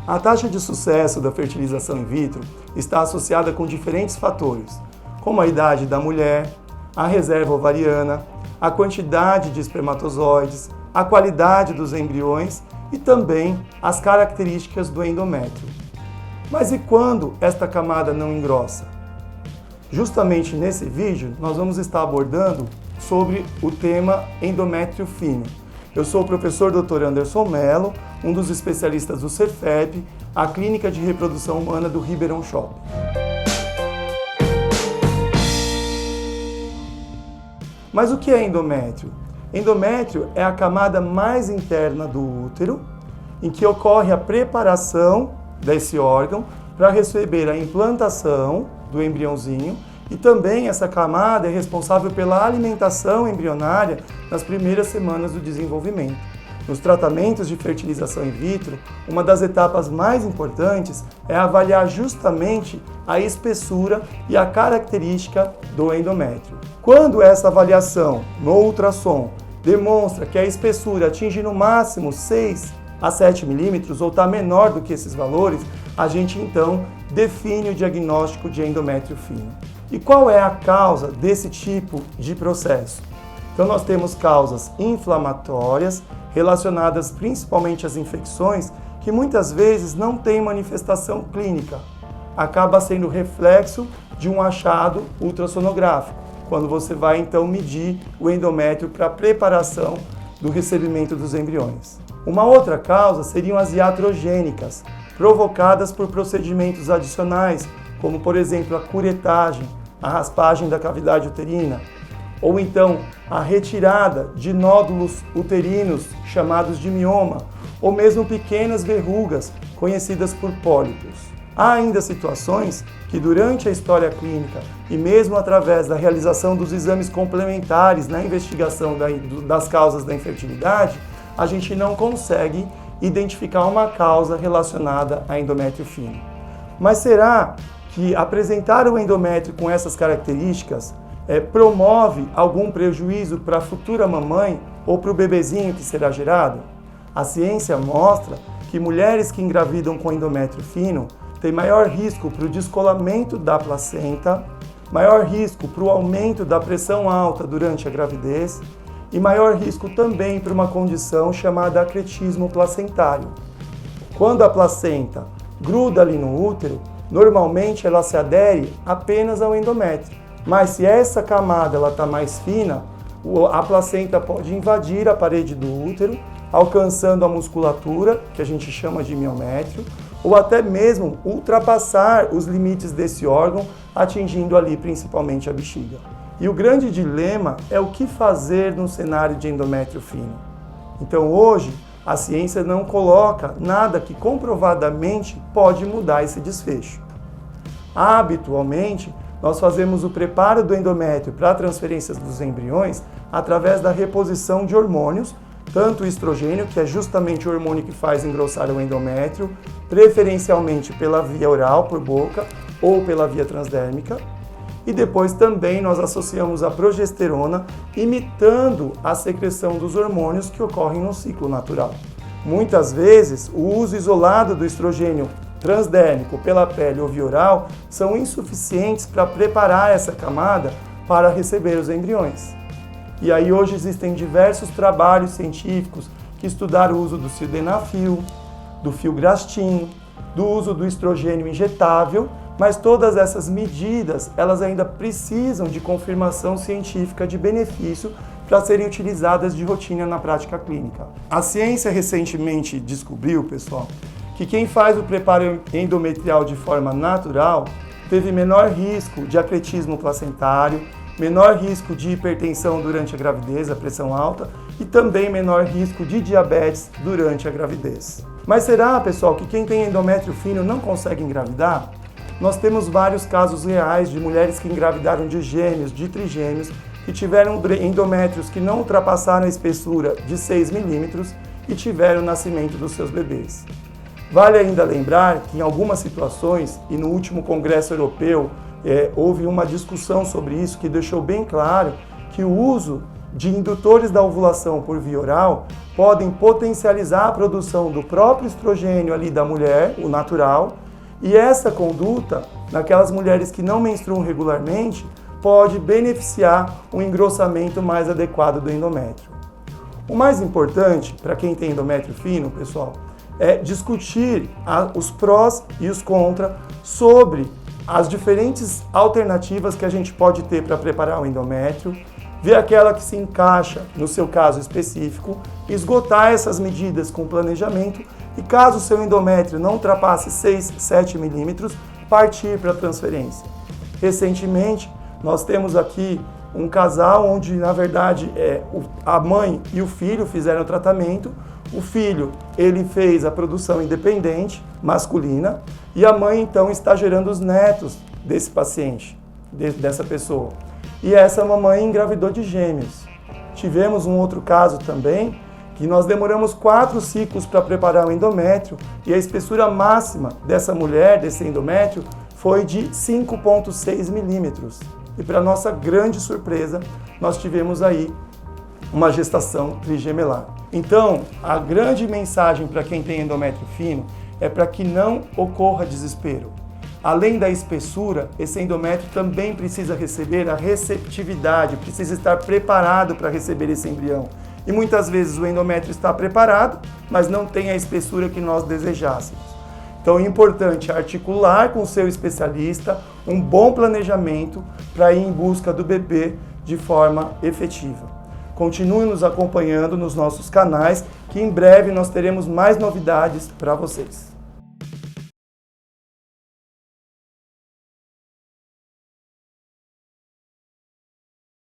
A taxa de sucesso da fertilização in vitro está associada com diferentes fatores, como a idade da mulher, a reserva ovariana, a quantidade de espermatozoides, a qualidade dos embriões e também as características do endométrio. Mas e quando esta camada não engrossa? Justamente nesse vídeo nós vamos estar abordando sobre o tema endométrio fino. Eu sou o professor Dr. Anderson Mello, um dos especialistas do Cefep, a Clínica de Reprodução Humana do Ribeirão Shopping. Mas o que é endométrio? Endométrio é a camada mais interna do útero, em que ocorre a preparação desse órgão para receber a implantação do embriãozinho, e também essa camada é responsável pela alimentação embrionária nas primeiras semanas do desenvolvimento. Nos tratamentos de fertilização in vitro, uma das etapas mais importantes é avaliar justamente a espessura e a característica do endométrio. Quando essa avaliação no ultrassom demonstra que a espessura atinge no máximo 6 a 7 milímetros ou está menor do que esses valores, a gente então define o diagnóstico de endométrio fino. E qual é a causa desse tipo de processo? Então nós temos causas inflamatórias relacionadas principalmente às infecções que muitas vezes não têm manifestação clínica. Acaba sendo reflexo de um achado ultrassonográfico, quando você vai então medir o endométrio para a preparação do recebimento dos embriões. Uma outra causa seriam as iatrogênicas, provocadas por procedimentos adicionais, como por exemplo a curetagem, a raspagem da cavidade uterina, ou então a retirada de nódulos uterinos chamados de mioma, ou mesmo pequenas verrugas conhecidas por pólipos. Há ainda situações que durante a história clínica e mesmo através da realização dos exames complementares na investigação das causas da infertilidade, a gente não consegue identificar uma causa relacionada a endométrio fino. Mas será que apresentar o endométrio com essas características promove algum prejuízo para a futura mamãe ou para o bebezinho que será gerado? A ciência mostra que mulheres que engravidam com endométrio fino têm maior risco para o descolamento da placenta, maior risco para o aumento da pressão alta durante a gravidez e maior risco também para uma condição chamada acretismo placentário. Quando a placenta gruda ali no útero, normalmente ela se adere apenas ao endométrio. Mas se essa camada está mais fina, a placenta pode invadir a parede do útero, alcançando a musculatura, que a gente chama de miométrio, ou até mesmo ultrapassar os limites desse órgão, atingindo ali principalmente a bexiga. E o grande dilema é o que fazer no cenário de endométrio fino. Então hoje, a ciência não coloca nada que comprovadamente pode mudar esse desfecho. Habitualmente, nós fazemos o preparo do endométrio para a transferência dos embriões através da reposição de hormônios, tanto o estrogênio, que é justamente o hormônio que faz engrossar o endométrio, preferencialmente pela via oral, por boca, ou pela via transdérmica. E depois também nós associamos a progesterona, imitando a secreção dos hormônios que ocorrem no ciclo natural. Muitas vezes, o uso isolado do estrogênio transdérmico pela pele ou via oral são insuficientes para preparar essa camada para receber os embriões. E aí hoje existem diversos trabalhos científicos que estudaram o uso do sildenafil, do filgrastim, do uso do estrogênio injetável, mas todas essas medidas, elas ainda precisam de confirmação científica de benefício para serem utilizadas de rotina na prática clínica. A ciência recentemente descobriu, pessoal, que quem faz o preparo endometrial de forma natural teve menor risco de acretismo placentário, menor risco de hipertensão durante a gravidez, a pressão alta, e também menor risco de diabetes durante a gravidez. Mas será, pessoal, que quem tem endométrio fino não consegue engravidar? Nós temos vários casos reais de mulheres que engravidaram de gêmeos, de trigêmeos, que tiveram endométrios que não ultrapassaram a espessura de 6 milímetros e tiveram o nascimento dos seus bebês. Vale ainda lembrar que em algumas situações, e no último Congresso Europeu, houve uma discussão sobre isso que deixou bem claro que o uso de indutores da ovulação por via oral podem potencializar a produção do próprio estrogênio ali da mulher, o natural, e essa conduta, naquelas mulheres que não menstruam regularmente, pode beneficiar um engrossamento mais adequado do endométrio. O mais importante para quem tem endométrio fino, pessoal, é discutir os prós e os contras sobre as diferentes alternativas que a gente pode ter para preparar o endométrio, ver aquela que se encaixa no seu caso específico, esgotar essas medidas com planejamento e, caso o seu endométrio não ultrapasse 6, 7 milímetros, partir para a transferência. Recentemente, nós temos aqui um casal onde, na verdade, a mãe e o filho fizeram o tratamento. O filho, ele fez a produção independente, masculina, e a mãe, então, está gerando os netos desse paciente, dessa pessoa. E essa mamãe engravidou de gêmeos. Tivemos um outro caso também, que nós demoramos 4 ciclos para preparar o endométrio, e a espessura máxima dessa mulher, desse endométrio, foi de 5,6 milímetros. E, para nossa grande surpresa, nós tivemos aí uma gestação trigemelar. Então, a grande mensagem para quem tem endométrio fino é para que não ocorra desespero. Além da espessura, esse endométrio também precisa receber a receptividade, precisa estar preparado para receber esse embrião. E muitas vezes o endométrio está preparado, mas não tem a espessura que nós desejássemos. Então é importante articular com o seu especialista um bom planejamento para ir em busca do bebê de forma efetiva. Continue nos acompanhando nos nossos canais, que em breve nós teremos mais novidades para vocês.